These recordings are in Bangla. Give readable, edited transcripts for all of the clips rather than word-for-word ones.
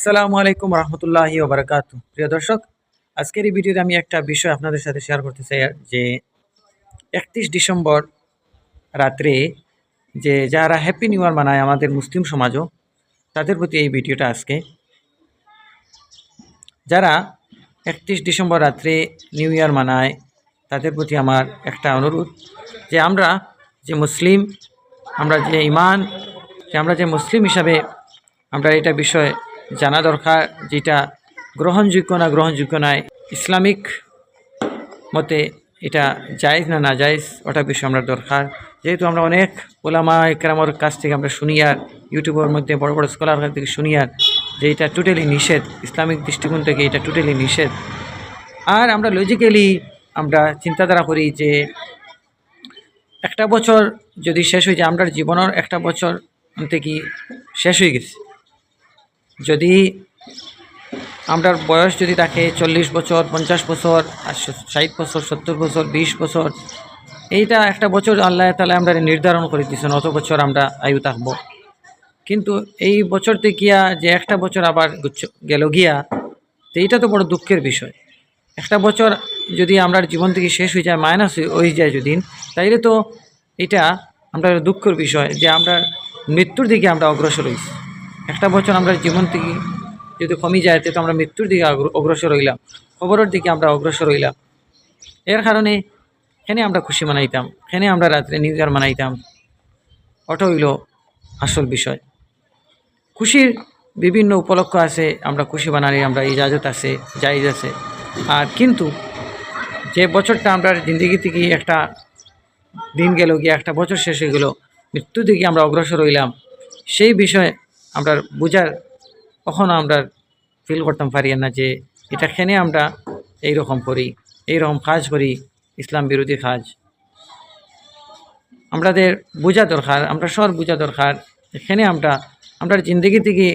আসসালামু আলাইকুম রহমতুল্লাহি ওবরাকাতু। প্রিয় দর্শক, আজকের এই ভিডিওতে আমি একটা বিষয় আপনাদের সাথে শেয়ার করতে চাই যে 31 ডিসেম্বর রাত্রে যে যারা হ্যাপি নিউ ইয়ার মানায় আমাদের মুসলিম সমাজও, তাদের প্রতি এই ভিডিওটা আজকে। যারা 31 ডিসেম্বর রাত্রে নিউ ইয়ার মানায় তাদের প্রতি আমার একটা অনুরোধ যে আমরা যে মুসলিম, আমরা যে ইমান, যে আমরা যে মুসলিম হিসাবে আমরা এটা বিষয় জানা দরকার, যেটা গ্রহণযোগ্য না গ্রহণযোগ্য নয়, ইসলামিক মতে এটা জায়েজ না না জায়েজ, ওটা বিষয় আমরা দরকার। যেহেতু আমরা অনেক ওলামা ইকরামের কাছ থেকে আমরা শুনি, আর ইউটিউবের মধ্যে বড় বড় স্কলার কাছ থেকে শুনি আর যে এটা টোটালি নিষেধ, ইসলামিক দৃষ্টিকোণ থেকে এটা টোটালি নিষেধ। আর আমরা লজিক্যালি আমরা চিন্তাধারা করি যে একটা বছর যদি শেষ হয়ে যায়, আমরা জীবনের একটা বছর থেকে শেষ হয়ে গেছে। যদি আমরা বয়স যদি থাকে 40 বছর, 50 বছর, 60 বছর, 70 বছর, 20 বছর, এইটা একটা বছর আল্লাহ তাআলা আমরা নির্ধারণ করে দিয়েছেন অত বছর আমরা আয়ু থাকবো। কিন্তু এই বছর থেকে যে একটা বছর আবার গেল গিয়া, তো এইটা তো বড় দুঃখের বিষয়। একটা বছর যদি আমরা জীবন থেকে শেষ হয়ে যায়, মাইনাস হয়ে যায় যদি, তাইলে তো এটা আমরা দুঃখের বিষয় যে আমরা মৃত্যুর দিকে আমরা অগ্রসর হয়েছি। একটা বছর আমরা জীবন থেকে যদি কমে যায়, তো আমরা মৃত্যুর দিকে অগ্রসর হইলাম, খবরের দিকে আমরা অগ্রসর হইলাম। এর কারণে এখানে আমরা খুশি মানাইতাম, এখানে আমরা রাত্রে নিউ ইয়ার মানাইতাম, ওটা হইল আসল বিষয়। খুশির বিভিন্ন উপলক্ষ আছে, আমরা খুশি বানাই, আমরা ইজাজত আছে, জায়েজ আছে। আর কিন্তু যে বছরটা আমরা জিন্দগি থেকে একটা দিন গেল গিয়ে, একটা বছর শেষ হয়ে গেল, মৃত্যু দিকে আমরা অগ্রসর হইলাম, সেই বিষয়ে আমরা বুঝার কখনো আমরা ফিল করতাম পারি না যে এটা খেনে আমরা এইরকম করি, এইরকম কাজ করি, ইসলাম বিরোধী কাজ। আমাদের বোঝা দরকার, আমরা সব বোঝা দরকার। এখানে আমরা জিন্দগি থেকে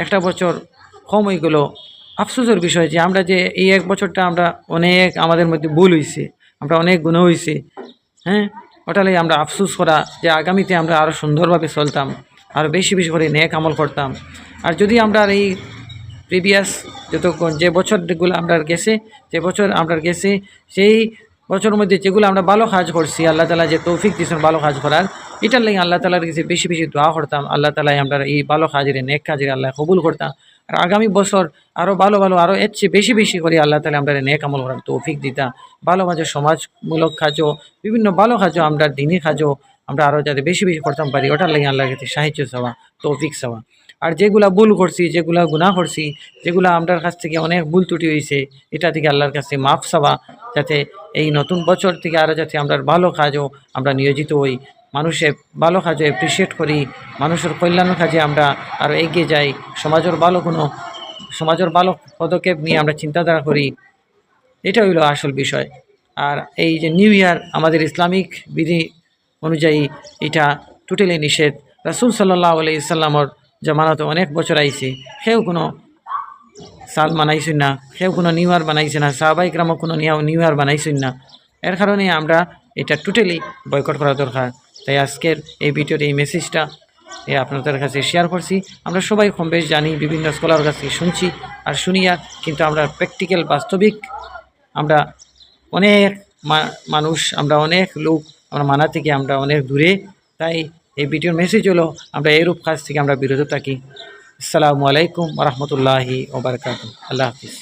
একটা বছর কম হয়ে গেল, আফসোসের বিষয় যে আমরা যে এই এক বছরটা আমরা অনেক আমাদের মধ্যে ভুল হয়েছে, আমরা অনেক গুনাহ হয়েছে। হ্যাঁ, ওটাই আমরা আফসোস করা যে আগামীতে আমরা আরও সুন্দরভাবে চলতাম, আরও বেশি বেশি করে নেক আমল করতাম। আর যদি আমরা এই প্রিভিয়াস যে বছরগুলো আমরা গেছে, যে বছর আমরা গেছে, সেই বছরের মধ্যে যেগুলো আমরা ভালো কাজ করছি, আল্লাহ তাআলা যে তৌফিক দিয়েছেন ভালো কাজ করার, এটার লাগে আল্লাহ তাআলার কাছে বেশি বেশি দোয়া করতাম। আল্লাহ তাআলা আমরা এই ভালো কাজের, নেক কাজের আল্লাহ কবুল করতাম। আর আগামী বছর আরও ভালো ভালো, আরও এর চেয়ে বেশি বেশি করে আল্লাহ তাআলা আমরা নেক আমল করার তৌফিক দিতাম। ভালো কাজও, সমাজমূলক কাজও, বিভিন্ন ভালো কাজও, আমরা দিনী কাজও আমরা আরও যাতে বেশি বেশি করতাম পারি, ওটার লাগে আল্লাহর কাছে সাহায্য চাওয়া, তৌফিক চাওয়া। আর যেগুলা ভুল করছি, যেগুলা গুনাহ করছি, যেগুলা আমরার কাছ থেকে অনেক ভুল ত্রুটি হয়েছে, এটা থেকে আল্লাহর কাছে মাফ চাওয়া, যাতে এই নতুন বছর থেকে আরও যাতে আমরা ভালো কাজও আমরা নিয়োজিত হই, মানুষের ভালো কাজে অ্যাপ্রিসিয়েট করি, মানুষের কল্যাণের কাজে আমরা আরও এগিয়ে যাই, সমাজের ভালো পদক্ষেপ নিয়ে আমরা চিন্তাধারা করি। এটা হইল আসল বিষয়। আর এই যে নিউ ইয়ার আমাদের ইসলামিক বিধি অনুযায়ী এটা টোটালি নিষেধ। রাসূল সাল্লাল্লাহু আলাইহি সাল্লামর জামানাতে অনেক বছর আইছে, কেউ কোনো সাল মানাইছেন না, কেউ কোনো নিউ ইয়ার বানাইছে না, সাহাবা ইকরামও কোনো নিউ ইয়ার বানাইছেন না। এর কারণে আমরা এটা টোটালি বয়কট করা দরকার। তাই আজকের এই ভিডিওর এই মেসেজটা আপনাদের কাছে শেয়ার করছি। আমরা সবাই কম বেশ জানি, বিভিন্ন স্কলার কাছ থেকে শুনছি আর শুনিয়া, কিন্তু আমরা প্র্যাকটিক্যাল বাস্তবিক আমরা অনেক মানুষ, আমরা অনেক লোক আমরা মানা থেকে আমরা অনেক দূরে। তাই এই ভিডিওর মেসেজ হলো আমরা এরূপ কাজ থেকে আমরা বিরত থাকি। আসসালামু আলাইকুম ওয়া রাহমাতুল্লাহি ওয়া বারাকাতুহু। আল্লাহ হাফিজ।